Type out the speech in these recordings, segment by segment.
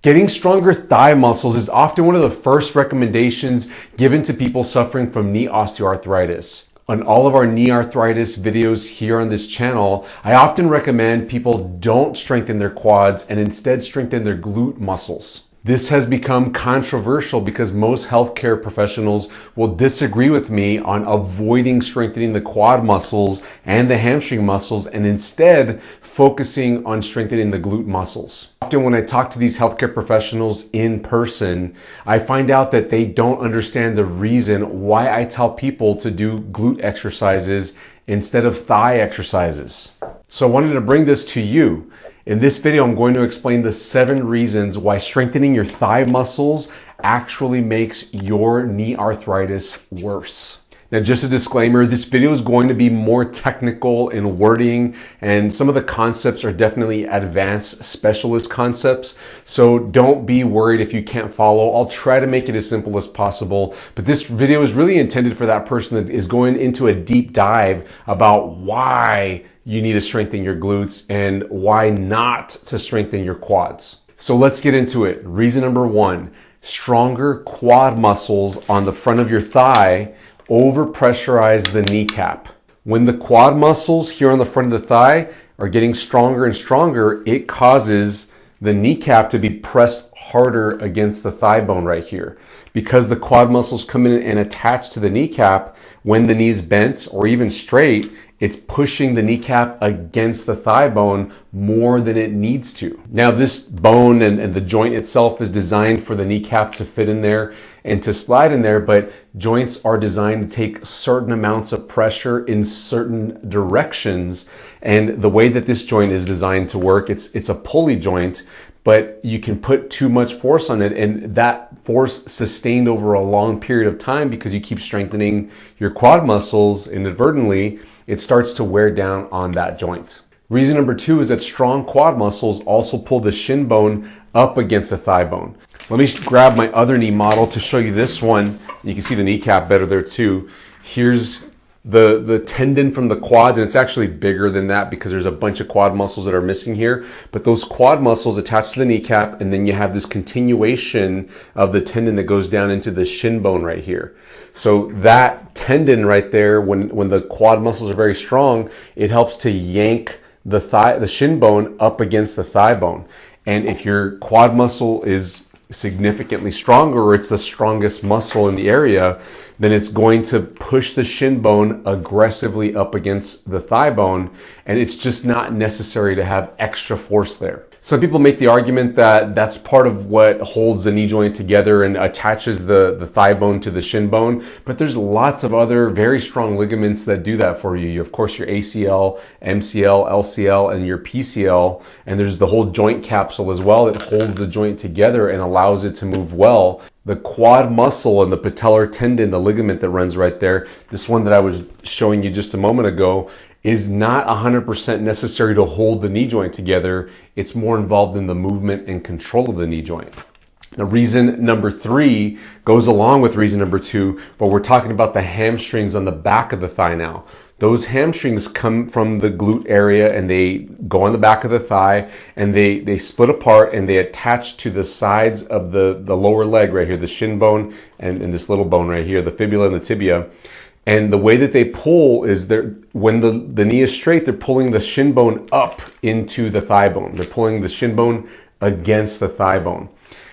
Getting stronger thigh muscles is often one of the first recommendations given to people suffering from knee osteoarthritis. On all of our knee arthritis videos here on this channel, I often recommend people don't strengthen their quads and instead strengthen their glute muscles. This has become controversial because most healthcare professionals will disagree with me on avoiding strengthening the quad muscles and the hamstring muscles and instead focusing on strengthening the glute muscles. Often when I talk to these healthcare professionals in person, I find out that they don't understand the reason why I tell people to do glute exercises instead of thigh exercises. So I wanted to bring this to you. In this video, I'm going to explain the 7 reasons why strengthening your thigh muscles actually makes your knee arthritis worse. Now, just a disclaimer, this video is going to be more technical in wording, and some of the concepts are definitely advanced specialist concepts. So don't be worried if you can't follow. I'll try to make it as simple as possible, but this video is really intended for that person that is going into a deep dive about why you need to strengthen your glutes and why not to strengthen your quads. So let's get into it. Reason number 1, stronger quad muscles on the front of your thigh over-pressurize the kneecap. When the quad muscles here on the front of the thigh are getting stronger and stronger, it causes the kneecap to be pressed harder against the thigh bone right here. Because the quad muscles come in and attach to the kneecap, when the knee's bent or even straight, it's pushing the kneecap against the thigh bone more than it needs to. Now, this bone and the joint itself is designed for the kneecap to fit in there and to slide in there, but joints are designed to take certain amounts of pressure in certain directions. And the way that this joint is designed to work, it's a pulley joint, but you can put too much force on it, and that force sustained over a long period of time because you keep strengthening your quad muscles inadvertently, it starts to wear down on that joint. Reason number 2 is that strong quad muscles also pull the shin bone up against the thigh bone. So let me grab my other knee model to show you this one. You can see the kneecap better there too. Here's the tendon from the quads, and it's actually bigger than that because there's a bunch of quad muscles that are missing here, but those quad muscles attach to the kneecap, and then you have this continuation of the tendon that goes down into the shin bone right here. So that tendon right there, when the quad muscles are very strong, it helps to yank the shin bone up against the thigh bone. And if your quad muscle is significantly stronger, or it's the strongest muscle in the area, then it's going to push the shin bone aggressively up against the thigh bone, and it's just not necessary to have extra force there. Some people make the argument that that's part of what holds the knee joint together and attaches the thigh bone to the shin bone, but there's lots of other very strong ligaments that do that for you. Of course, your ACL, MCL, LCL, and your PCL, and there's the whole joint capsule as well that holds the joint together and allows it to move well. The quad muscle and the patellar tendon, the ligament that runs right there, this one that I was showing you just a moment ago, is not 100% necessary to hold the knee joint together. It's more involved in the movement and control of the knee joint. Now, reason number 3 goes along with reason number 2, but we're talking about the hamstrings on the back of the thigh now. Those hamstrings come from the glute area and they go on the back of the thigh, and they split apart and they attach to the sides of the lower leg right here, the shin bone and this little bone right here, the fibula and the tibia. And the way that they pull is when the knee is straight, they're pulling the shin bone up into the thigh bone. They're pulling the shin bone against the thigh bone.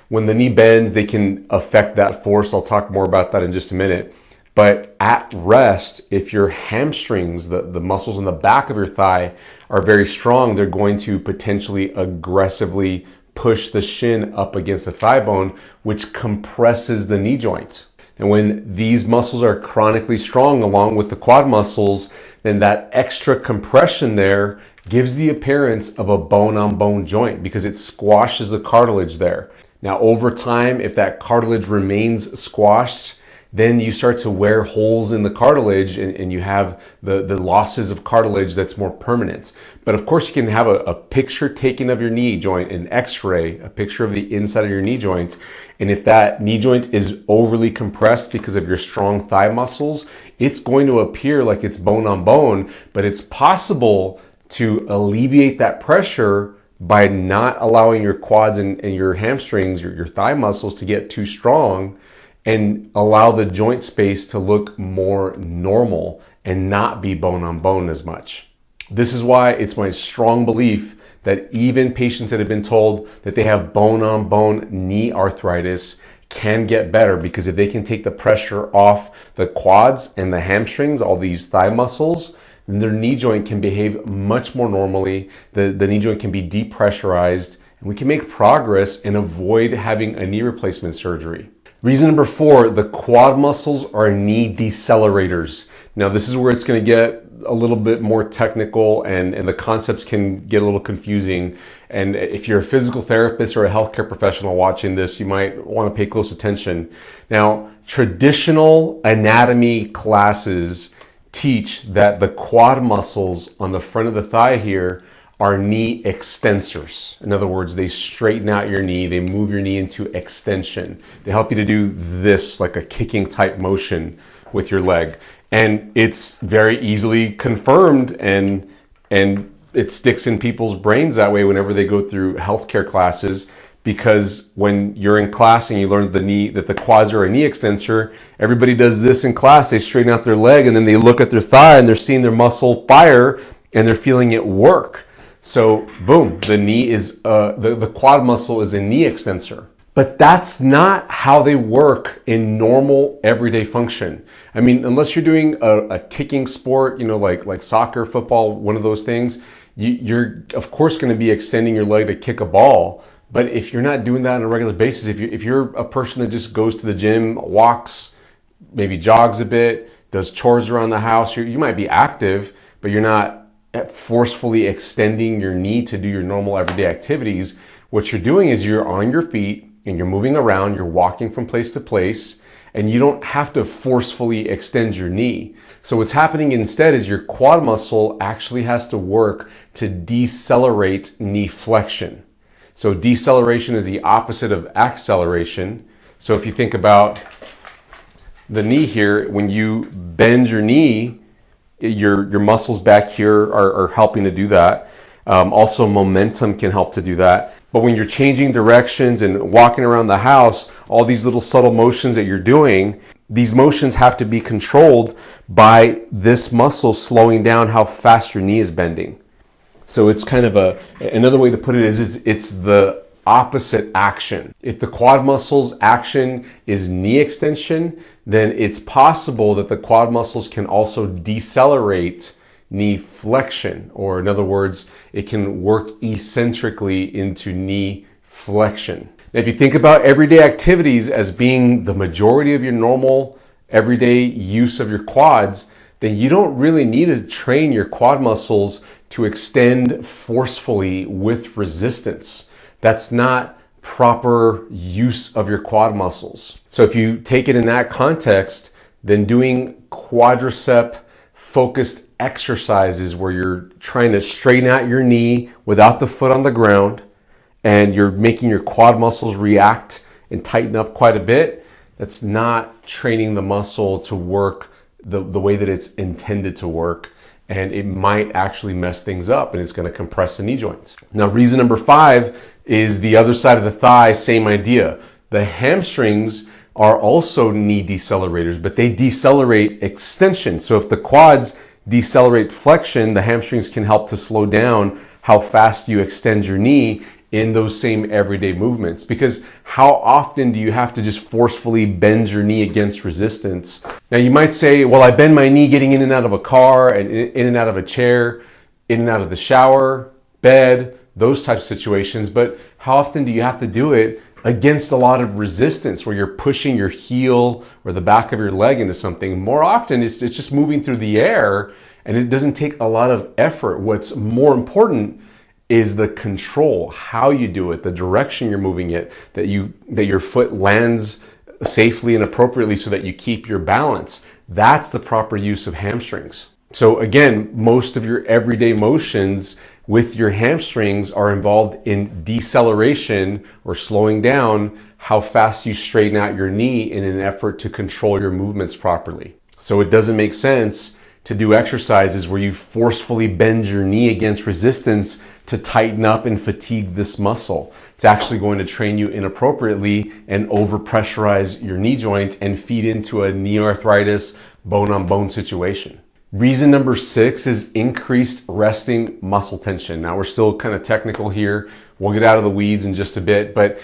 When the knee bends, they can affect that force. I'll talk more about that in just a minute. But at rest, if your hamstrings, the muscles in the back of your thigh, are very strong, they're going to potentially aggressively push the shin up against the thigh bone, which compresses the knee joint. And when these muscles are chronically strong along with the quad muscles, then that extra compression there gives the appearance of a bone-on-bone joint because it squashes the cartilage there. Now, over time, if that cartilage remains squashed, then you start to wear holes in the cartilage and you have the losses of cartilage that's more permanent. But of course, you can have a picture taken of your knee joint, an x-ray, a picture of the inside of your knee joint. And if that knee joint is overly compressed because of your strong thigh muscles, it's going to appear like it's bone on bone, but it's possible to alleviate that pressure by not allowing your quads and your hamstrings, your thigh muscles to get too strong, and allow the joint space to look more normal and not be bone on bone as much. This is why it's my strong belief that even patients that have been told that they have bone on bone knee arthritis can get better, because if they can take the pressure off the quads and the hamstrings, all these thigh muscles, then their knee joint can behave much more normally. The knee joint can be depressurized, and we can make progress and avoid having a knee replacement surgery. Reason number 4, the quad muscles are knee decelerators. Now this is where it's going to get a little bit more technical, and the concepts can get a little confusing. And if you're a physical therapist or a healthcare professional watching this, you might want to pay close attention. Now, traditional anatomy classes teach that the quad muscles on the front of the thigh here are knee extensors. In other words, they straighten out your knee, they move your knee into extension. They help you to do this, like a kicking type motion with your leg. And it's very easily confirmed, and it sticks in people's brains that way whenever they go through healthcare classes, because when you're in class and you learn that the quads are a knee extensor, everybody does this in class. They straighten out their leg and then they look at their thigh and they're seeing their muscle fire and they're feeling it work. So boom, the knee is the quad muscle is a knee extensor. But that's not how they work in normal everyday function. I mean, unless you're doing a kicking sport, like soccer, football, one of those things, you're of course going to be extending your leg to kick a ball. But if you're not doing that on a regular basis, if you're a person that just goes to the gym, walks, maybe jogs a bit, does chores around the house, you might be active, but you're not forcefully extending your knee to do your normal everyday activities. What you're doing is you're on your feet and you're moving around, you're walking from place to place, and you don't have to forcefully extend your knee. So what's happening instead is your quad muscle actually has to work to decelerate knee flexion. So deceleration is the opposite of acceleration. So if you think about the knee here, when you bend your knee, your muscles back here are helping to do that. Also, momentum can help to do that. But when you're changing directions and walking around the house, all these little subtle motions that you're doing, these motions have to be controlled by this muscle slowing down how fast your knee is bending. So it's kind of another way to put it is it's the opposite action. If the quad muscle's action is knee extension, then it's possible that the quad muscles can also decelerate knee flexion, or in other words, it can work eccentrically into knee flexion. Now, if you think about everyday activities as being the majority of your normal everyday use of your quads, then you don't really need to train your quad muscles to extend forcefully with resistance. That's not proper use of your quad muscles. So if you take it in that context, then doing quadricep focused exercises where you're trying to straighten out your knee without the foot on the ground and you're making your quad muscles react and tighten up quite a bit, that's not training the muscle to work the way that it's intended to work, and it might actually mess things up and it's going to compress the knee joints. Now, reason number 5 is the other side of the thigh, same idea. The hamstrings are also knee decelerators, but they decelerate extension. So if the quads decelerate flexion, the hamstrings can help to slow down how fast you extend your knee in those same everyday movements. Because how often do you have to just forcefully bend your knee against resistance? Now you might say, well, I bend my knee getting in and out of a car and in and out of a chair, in and out of the shower, bed, those types of situations. But how often do you have to do it against a lot of resistance where you're pushing your heel or the back of your leg into something? More often it's just moving through the air and it doesn't take a lot of effort. What's more important is the control, how you do it, the direction you're moving it, that your foot lands safely and appropriately so that you keep your balance. That's the proper use of hamstrings. So again, most of your everyday motions with your hamstrings are involved in deceleration, or slowing down how fast you straighten out your knee in an effort to control your movements properly. So it doesn't make sense to do exercises where you forcefully bend your knee against resistance to tighten up and fatigue this muscle. It's actually going to train you inappropriately and over-pressurize your knee joints and feed into a knee arthritis, bone-on-bone situation. Reason number 6 is increased resting muscle tension. Now we're still kind of technical here. We'll get out of the weeds in just a bit, but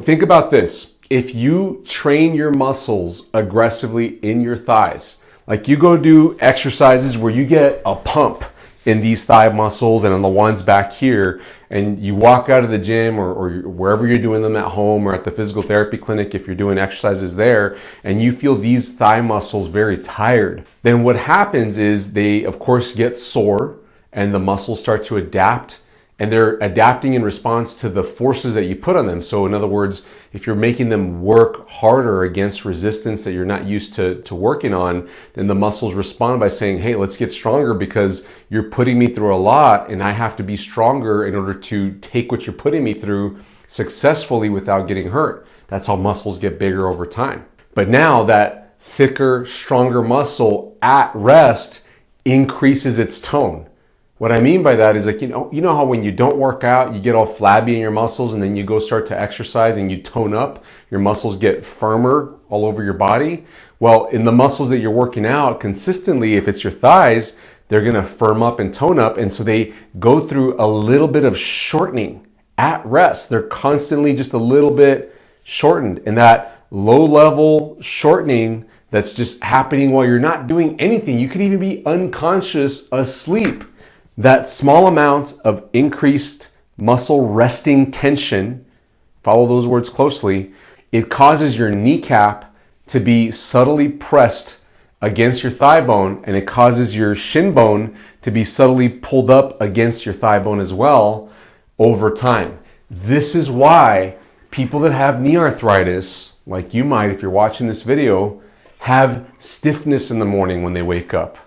think about this. If you train your muscles aggressively in your thighs, like you go do exercises where you get a pump in these thigh muscles and on the ones back here, and you walk out of the gym or wherever you're doing them at home or at the physical therapy clinic if you're doing exercises there, and you feel these thigh muscles very tired, then what happens is they of course get sore and the muscles start to adapt, and they're adapting in response to the forces that you put on them. So in other words, if you're making them work harder against resistance that you're not used to working on, then the muscles respond by saying, hey, let's get stronger because you're putting me through a lot and I have to be stronger in order to take what you're putting me through successfully without getting hurt. That's how muscles get bigger over time. But now that thicker, stronger muscle at rest increases its tone. What I mean by that is, like, you know how when you don't work out, you get all flabby in your muscles, and then you go start to exercise and you tone up, your muscles get firmer all over your body? Well, in the muscles that you're working out consistently, if it's your thighs, they're gonna firm up and tone up, and so they go through a little bit of shortening at rest. They're constantly just a little bit shortened, and that low level shortening that's just happening while you're not doing anything. You could even be unconscious asleep. That small amount of increased muscle resting tension, follow those words closely, it causes your kneecap to be subtly pressed against your thigh bone, and it causes your shin bone to be subtly pulled up against your thigh bone as well over time. This is why people that have knee arthritis, like you might if you're watching this video, have stiffness in the morning when they wake up.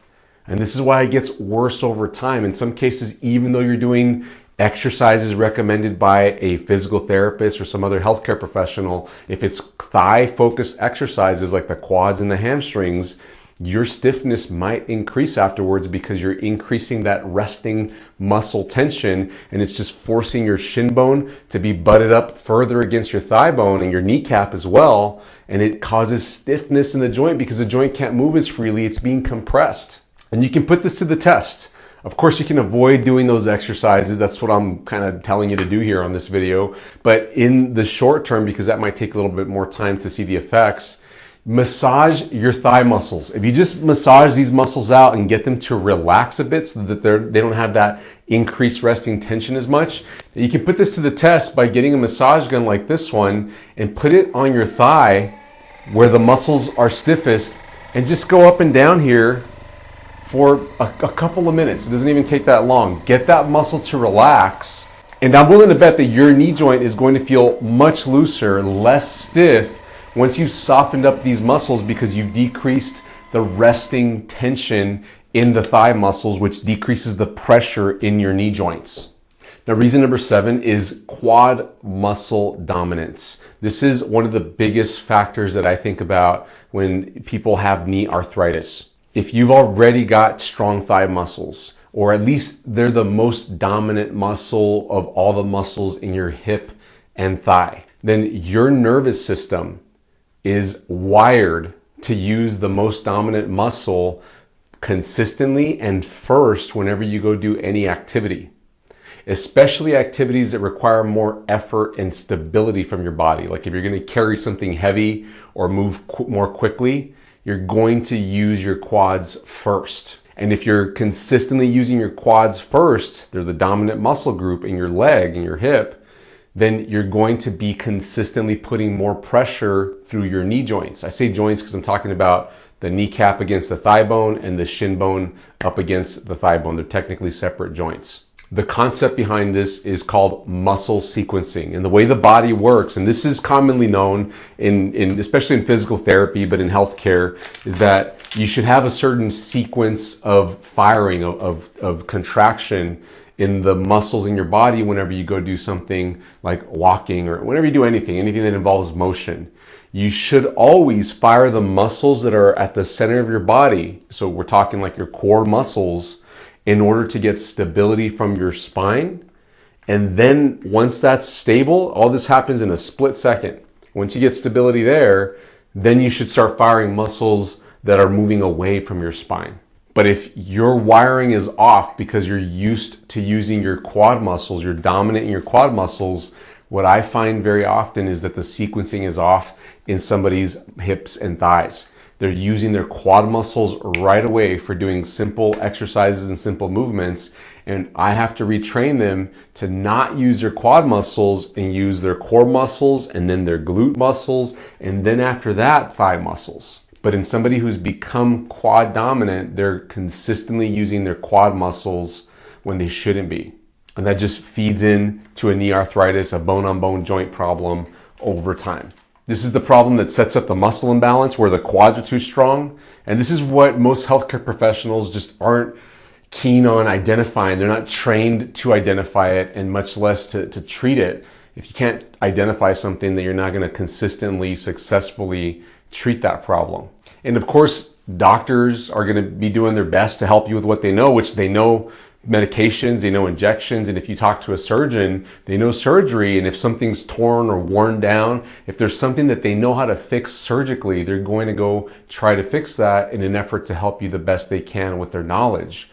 And this is why it gets worse over time. In some cases, even though you're doing exercises recommended by a physical therapist or some other healthcare professional, if it's thigh-focused exercises like the quads and the hamstrings, your stiffness might increase afterwards because you're increasing that resting muscle tension, and it's just forcing your shin bone to be butted up further against your thigh bone and your kneecap as well, and it causes stiffness in the joint because the joint can't move as freely, it's being compressed. And you can put this to the test. Of course, you can avoid doing those exercises. That's what I'm kind of telling you to do here on this video. But in the short term, because that might take a little bit more time to see the effects, massage your thigh muscles. If you just massage these muscles out and get them to relax a bit so that they don't have that increased resting tension as much, you can put this to the test by getting a massage gun like this one and put it on your thigh where the muscles are stiffest and just go up and down here for a couple of minutes. It doesn't even take that long. Get that muscle to relax, and I'm willing to bet that your knee joint is going to feel much looser, less stiff once you've softened up these muscles because you've decreased the resting tension in the thigh muscles, which decreases the pressure in your knee joints. Now, reason number 7 is quad muscle dominance. This is one of the biggest factors that I think about when people have knee arthritis. If you've already got strong thigh muscles, or at least they're the most dominant muscle of all the muscles in your hip and thigh, then your nervous system is wired to use the most dominant muscle consistently and first whenever you go do any activity, especially activities that require more effort and stability from your body. Like if you're going to carry something heavy or move more quickly, you're going to use your quads first. And if you're consistently using your quads first, they're the dominant muscle group in your leg and your hip, then you're going to be consistently putting more pressure through your knee joints. I say joints because I'm talking about the kneecap against the thigh bone and the shin bone up against the thigh bone. They're technically separate joints. The concept behind this is called muscle sequencing, and the way the body works, and this is commonly known in especially in physical therapy, but in healthcare, is that you should have a certain sequence of firing, of contraction in the muscles in your body whenever you go do something like walking or whenever you do anything that involves motion. You should always fire the muscles that are at the center of your body. So we're talking like your core muscles, in order to get stability from your spine And then once that's stable, all this happens in a split second. Once you get stability there, then you should start firing muscles that are moving away from your spine. But if your wiring is off because you're used to using your quad muscles, you're dominant in your quad muscles, what I find very often is that the sequencing is off in somebody's hips and thighs. They're using their quad muscles right away for doing simple exercises and simple movements, and I have to retrain them to not use their quad muscles and use their core muscles and then their glute muscles, and then after that, thigh muscles. But in somebody who's become quad dominant, they're consistently using their quad muscles when they shouldn't be. And that just feeds into a knee arthritis, a bone-on-bone joint problem over time. This is the problem that sets up the muscle imbalance where the quads are too strong. And this is what most healthcare professionals just aren't keen on identifying. They're not trained to identify it, and much less to treat it. If you can't identify something, then you're not going to consistently, successfully treat that problem. And of course, doctors are going to be doing their best to help you with what they know, which they know medications, they know injections, and if you talk to a surgeon, they know surgery, and if something's torn or worn down, if there's something that they know how to fix surgically, they're going to go try to fix that in an effort to help you the best they can with their knowledge.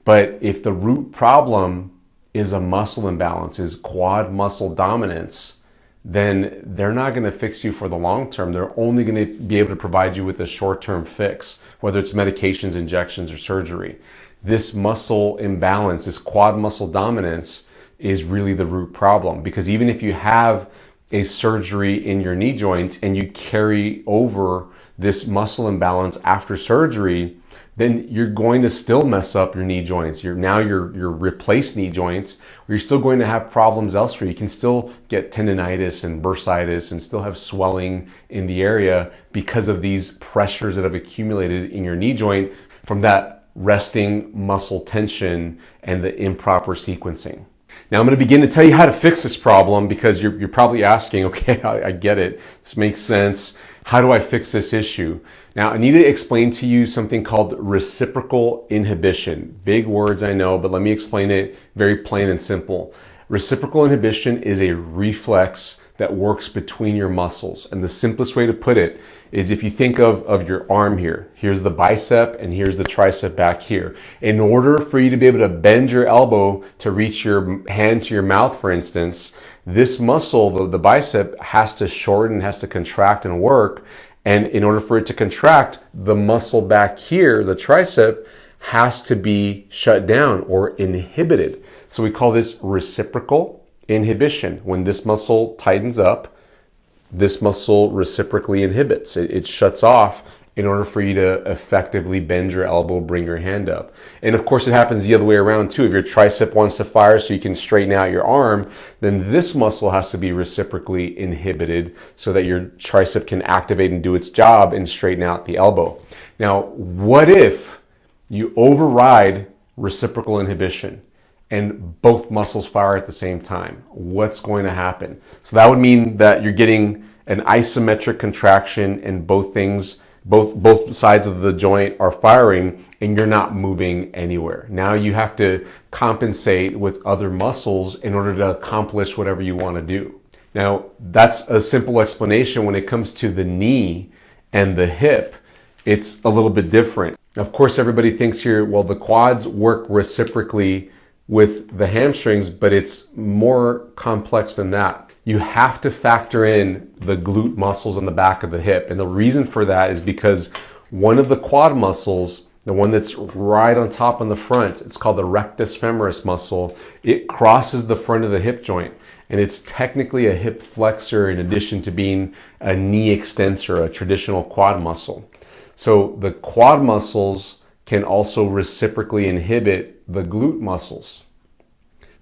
But if the root problem is a muscle imbalance, is quad muscle dominance, then they're not going to fix you for the long term. They're only going to be able to provide you with a short-term fix, whether it's medications, injections, or surgery. This muscle imbalance, this quad muscle dominance, is really the root problem. Because even if you have a surgery in your knee joints and you carry over this muscle imbalance after surgery, then you're going to still mess up your knee joints. Your replaced knee joints, or you're still going to have problems elsewhere. You can still get tendonitis and bursitis and still have swelling in the area because of these pressures that have accumulated in your knee joint from that resting muscle tension and the improper sequencing. Now I'm going to begin to tell you how to fix this problem, because you're probably asking, okay, I get it. This makes sense. How do I fix this issue? Now I need to explain to you something called reciprocal inhibition. Big words, I know, but let me explain it very plain and simple. Reciprocal inhibition is a reflex that works between your muscles. And the simplest way to put it is, if you think of your arm here, here's the bicep and here's the tricep back here. In order for you to be able to bend your elbow to reach your hand to your mouth, for instance, this muscle, the bicep, has to shorten, has to contract and work. And in order for it to contract, the muscle back here, the tricep, has to be shut down or inhibited. So we call this reciprocal inhibition. When this muscle tightens up, this muscle reciprocally inhibits. It shuts off in order for you to effectively bend your elbow, bring your hand up. And of course it happens the other way around too. If your tricep wants to fire so you can straighten out your arm, then this muscle has to be reciprocally inhibited so that your tricep can activate and do its job and straighten out the elbow. Now, what if you override reciprocal inhibition and both muscles fire at the same time? What's going to happen? So that would mean that you're getting an isometric contraction and both sides of the joint are firing and you're not moving anywhere. Now you have to compensate with other muscles in order to accomplish whatever you want to do. Now that's a simple explanation. When it comes to the knee and the hip, it's a little bit different. Of course, everybody thinks here, well, the quads work reciprocally with the hamstrings, but it's more complex than that. You have to factor in the glute muscles on the back of the hip. And the reason for that is because one of the quad muscles, the one that's right on top on the front, it's called the rectus femoris muscle. It crosses the front of the hip joint. And it's technically a hip flexor in addition to being a knee extensor, a traditional quad muscle. So the quad muscles can also reciprocally inhibit the glute muscles.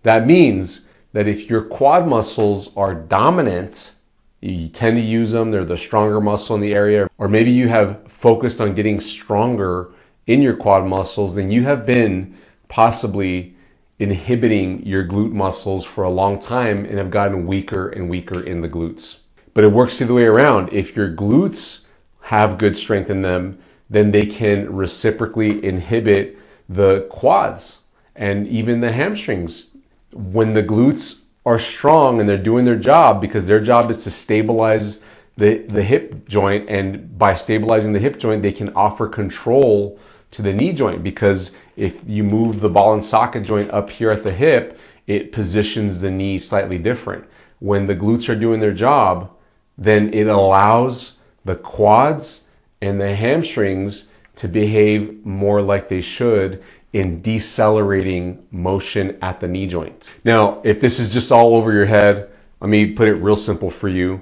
That means that if your quad muscles are dominant, you tend to use them, they're the stronger muscle in the area, or maybe you have focused on getting stronger in your quad muscles, then you have been possibly inhibiting your glute muscles for a long time and have gotten weaker and weaker in the glutes. But it works the other way around. If your glutes have good strength in them, then they can reciprocally inhibit the quads and even the hamstrings. When the glutes are strong and they're doing their job, because their job is to stabilize the hip joint, and by stabilizing the hip joint, they can offer control to the knee joint, because if you move the ball and socket joint up here at the hip, it positions the knee slightly different. When the glutes are doing their job, then it allows the quads and the hamstrings to behave more like they should in decelerating motion at the knee joint. Now, if this is just all over your head, let me put it real simple for you.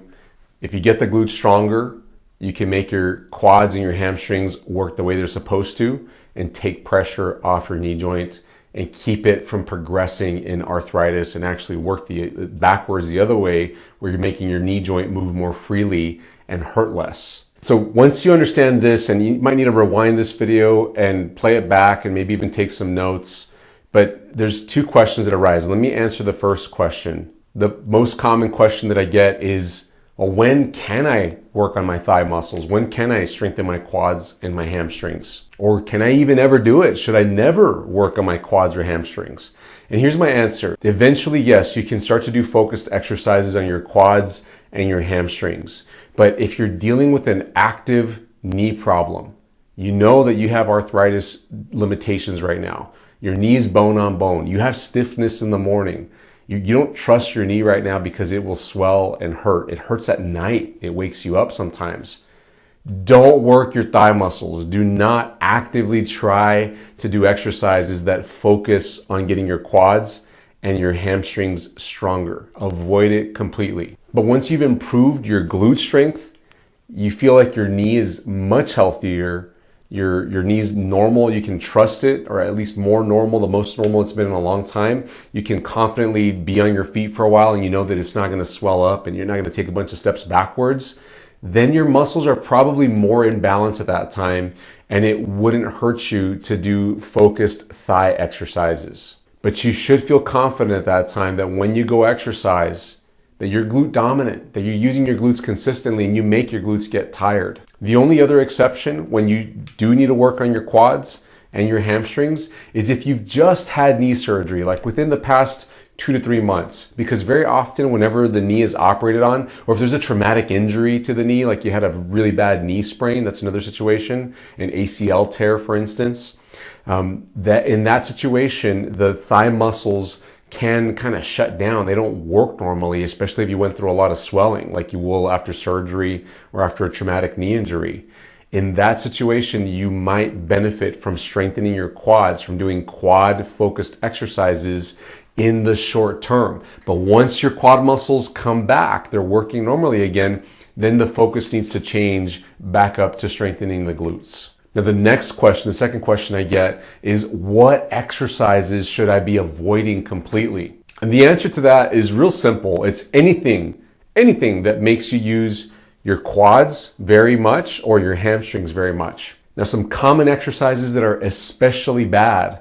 If you get the glutes stronger, you can make your quads and your hamstrings work the way they're supposed to and take pressure off your knee joint and keep it from progressing in arthritis, and actually work backwards the other way, where you're making your knee joint move more freely and hurt less. So once you understand this, and you might need to rewind this video and play it back and maybe even take some notes, but there's two questions that arise. Let me answer the first question. The most common question that I get is, well, when can I work on my thigh muscles? When can I strengthen my quads and my hamstrings? Or can I even ever do it? Should I never work on my quads or hamstrings? And here's my answer. Eventually, yes, you can start to do focused exercises on your quads and your hamstrings. But if you're dealing with an active knee problem, you know that you have arthritis limitations right now. Your knee is bone on bone. You have stiffness in the morning. You don't trust your knee right now because it will swell and hurt. It hurts at night. It wakes you up sometimes. Don't work your thigh muscles. Do not actively try to do exercises that focus on getting your quads and your hamstrings stronger. Avoid it completely. But once you've improved your glute strength, you feel like your knee is much healthier. Your knee's normal, you can trust it, or at least more normal, the most normal it's been in a long time. You can confidently be on your feet for a while, and you know that it's not gonna swell up and you're not gonna take a bunch of steps backwards. Then your muscles are probably more in balance at that time, and it wouldn't hurt you to do focused thigh exercises. But you should feel confident at that time that when you go exercise, that you're glute dominant, that you're using your glutes consistently, and you make your glutes get tired. The only other exception when you do need to work on your quads and your hamstrings is if you've just had knee surgery, like within the past 2 to 3 months, because very often whenever the knee is operated on, or if there's a traumatic injury to the knee, like you had a really bad knee sprain, that's another situation, an ACL tear, for instance, that in that situation, the thigh muscles can kind of shut down. They don't work normally, especially if you went through a lot of swelling like you will after surgery or after a traumatic knee injury. In that situation, you might benefit from strengthening your quads, from doing quad focused exercises in the short term. But once your quad muscles come back, they're working normally again, then the focus needs to change back up to strengthening the glutes. Now, the next question, the second question I get is, what exercises should I be avoiding completely? And the answer to that is real simple. It's anything that makes you use your quads very much or your hamstrings very much. Now, some common exercises that are especially bad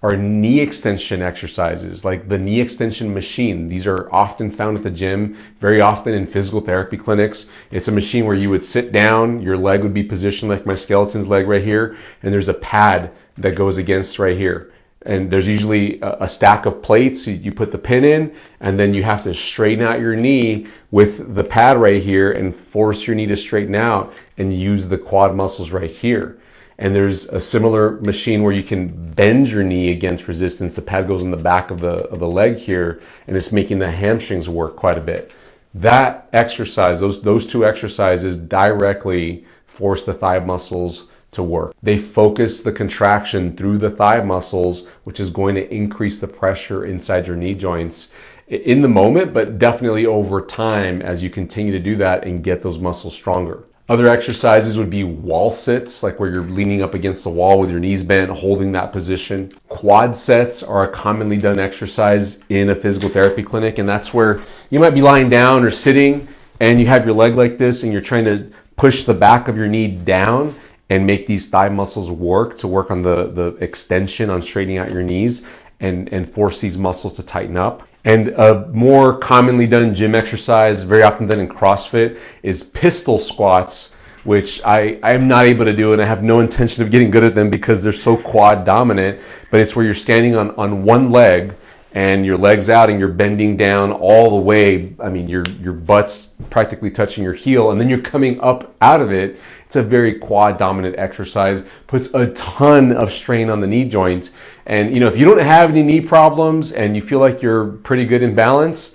are knee extension exercises, like the knee extension machine. These are often found at the gym, very often in physical therapy clinics. It's a machine where you would sit down, your leg would be positioned like my skeleton's leg right here, and there's a pad that goes against right here. And there's usually a stack of plates. You put the pin in, and then you have to straighten out your knee with the pad right here and force your knee to straighten out and use the quad muscles right here. And there's a similar machine where you can bend your knee against resistance. The pad goes in the back of the leg here, and it's making the hamstrings work quite a bit. That exercise, those two exercises directly force the thigh muscles to work. They focus the contraction through the thigh muscles, which is going to increase the pressure inside your knee joints in the moment, but definitely over time as you continue to do that and get those muscles stronger. Other exercises would be wall sits, like where you're leaning up against the wall with your knees bent, holding that position. Quad sets are a commonly done exercise in a physical therapy clinic, and that's where you might be lying down or sitting and you have your leg like this and you're trying to push the back of your knee down and make these thigh muscles work on the extension, on straightening out your knees and force these muscles to tighten up. And a more commonly done gym exercise, very often done in CrossFit, is pistol squats, which I am not able to do, and I have no intention of getting good at them because they're so quad dominant. But it's where you're standing on one leg and your legs out and you're bending down all the way. I mean, your butt's practically touching your heel, and then you're coming up out of it. It's a very quad dominant exercise, puts a ton of strain on the knee joints. And if you don't have any knee problems and you feel like you're pretty good in balance,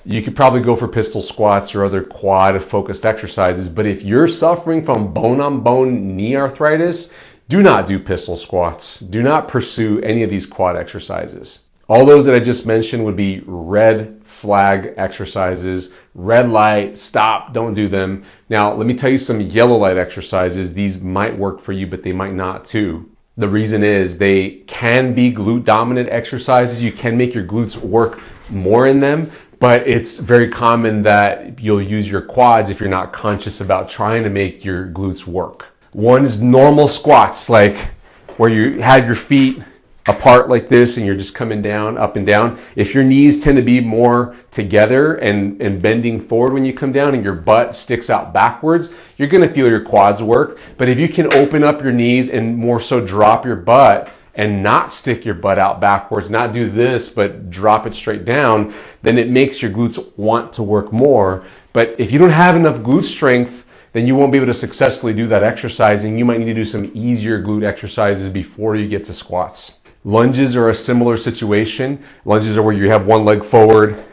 you could probably go for pistol squats or other quad focused exercises. But if you're suffering from bone on bone knee arthritis, do not do pistol squats. Do not pursue any of these quad exercises. All those that I just mentioned would be red flag exercises. Red light, stop, don't do them. Now, let me tell you some yellow light exercises. These might work for you, but they might not too. The reason is they can be glute dominant exercises. You can make your glutes work more in them, but it's very common that you'll use your quads if you're not conscious about trying to make your glutes work. One is normal squats, like where you have your feet apart like this and you're just coming down, up and down. If your knees tend to be more together and bending forward when you come down and your butt sticks out backwards, you're gonna feel your quads work. But if you can open up your knees and more so drop your butt and not stick your butt out backwards, not do this, but drop it straight down, then it makes your glutes want to work more. But if you don't have enough glute strength, then you won't be able to successfully do that exercise, and you might need to do some easier glute exercises before you get to squats. Lunges are a similar situation. Lunges are where you have one leg forward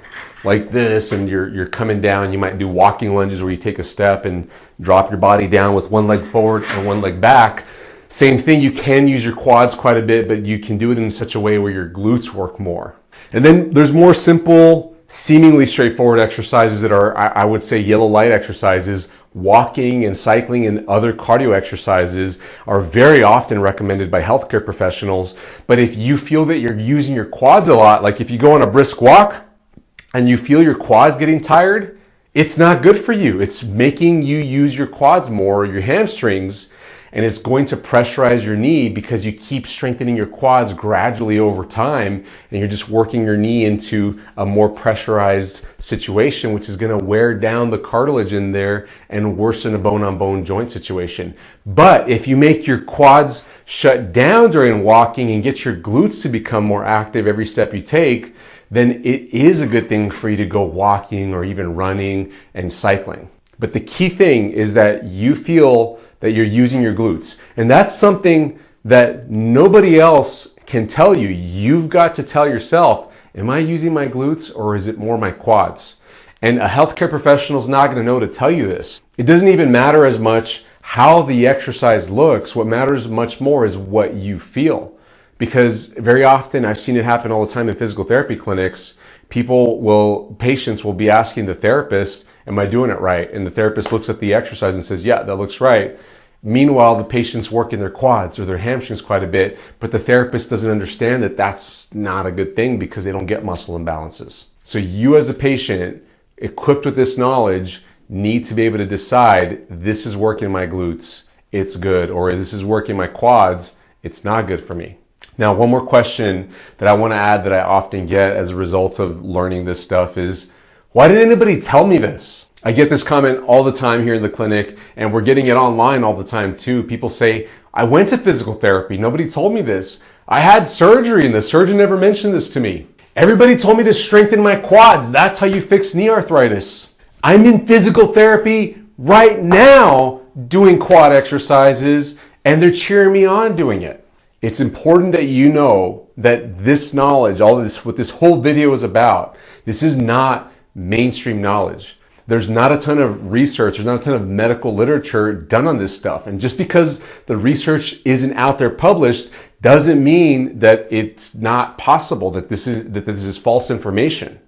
like this and you're coming down. You might do walking lunges where you take a step and drop your body down with one leg forward and one leg back. Same thing, you can use your quads quite a bit, but you can do it in such a way where your glutes work more. And then there's more simple, seemingly straightforward exercises that are, I would say, yellow light exercises. Walking and cycling and other cardio exercises are very often recommended by healthcare professionals. But if you feel that you're using your quads a lot, like if you go on a brisk walk and you feel your quads getting tired, it's not good for you. It's making you use your quads more, your hamstrings, and it's going to pressurize your knee because you keep strengthening your quads gradually over time, and you're just working your knee into a more pressurized situation, which is going to wear down the cartilage in there and worsen a bone-on-bone joint situation. But if you make your quads shut down during walking and get your glutes to become more active every step you take, then it is a good thing for you to go walking or even running and cycling. But the key thing is that you feel that you're using your glutes. And that's something that nobody else can tell you. You've got to tell yourself, am I using my glutes or is it more my quads? And a healthcare professional is not going to know to tell you this. It doesn't even matter as much how the exercise looks. What matters much more is what you feel. Because very often, I've seen it happen all the time in physical therapy clinics, patients will be asking the therapist, am I doing it right? And the therapist looks at the exercise and says, yeah, that looks right. Meanwhile, the patient's working their quads or their hamstrings quite a bit, but the therapist doesn't understand that that's not a good thing because they don't get muscle imbalances. So you as a patient, equipped with this knowledge, need to be able to decide, this is working my glutes, it's good, or this is working my quads, it's not good for me. Now, one more question that I want to add that I often get as a result of learning this stuff is, why didn't anybody tell me this? I get this comment all the time here in the clinic, and we're getting it online all the time too. People say, I went to physical therapy, nobody told me this. I had surgery and the surgeon never mentioned this to me. Everybody told me to strengthen my quads. That's how you fix knee arthritis. I'm in physical therapy right now doing quad exercises, and they're cheering me on doing it. It's important that you know that this knowledge, all this, what this whole video is about, this is not mainstream knowledge. There's not a ton of research, there's not a ton of medical literature done on this stuff. And just because the research isn't out there published doesn't mean that it's not possible, that this is false information.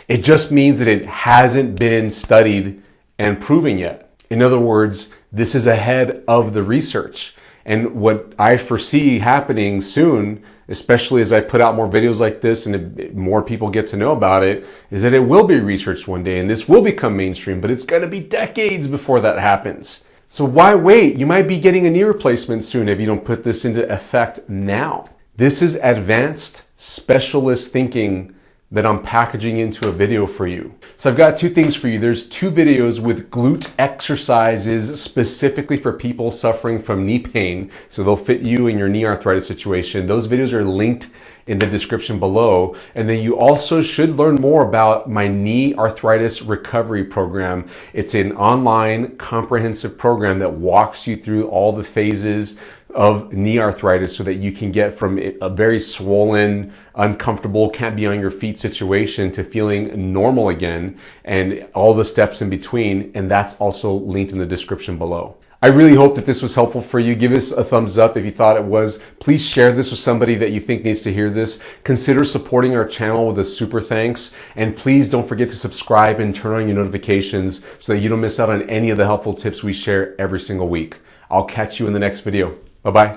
It just means that it hasn't been studied and proven yet. In other words, this is ahead of the research. And what I foresee happening soon, especially as I put out more videos like this and more people get to know about it, is that it will be researched one day and this will become mainstream, but it's going to be decades before that happens. So why wait? You might be getting a knee replacement soon if you don't put this into effect now. This is advanced specialist thinking that I'm packaging into a video for you. So I've got two things for you. There's two videos with glute exercises specifically for people suffering from knee pain. So they'll fit you in your knee arthritis situation. Those videos are linked in the description below. And then you also should learn more about my knee arthritis recovery program. It's an online comprehensive program that walks you through all the phases of knee arthritis so that you can get from a very swollen, uncomfortable, can't be on your feet situation to feeling normal again, and all the steps in between. And that's also linked in the description below. I really hope that this was helpful for you. Give us a thumbs up if you thought it was. Please share this with somebody that you think needs to hear this. Consider supporting our channel with a super thanks. And please don't forget to subscribe and turn on your notifications so that you don't miss out on any of the helpful tips we share every single week. I'll catch you in the next video. Bye-bye.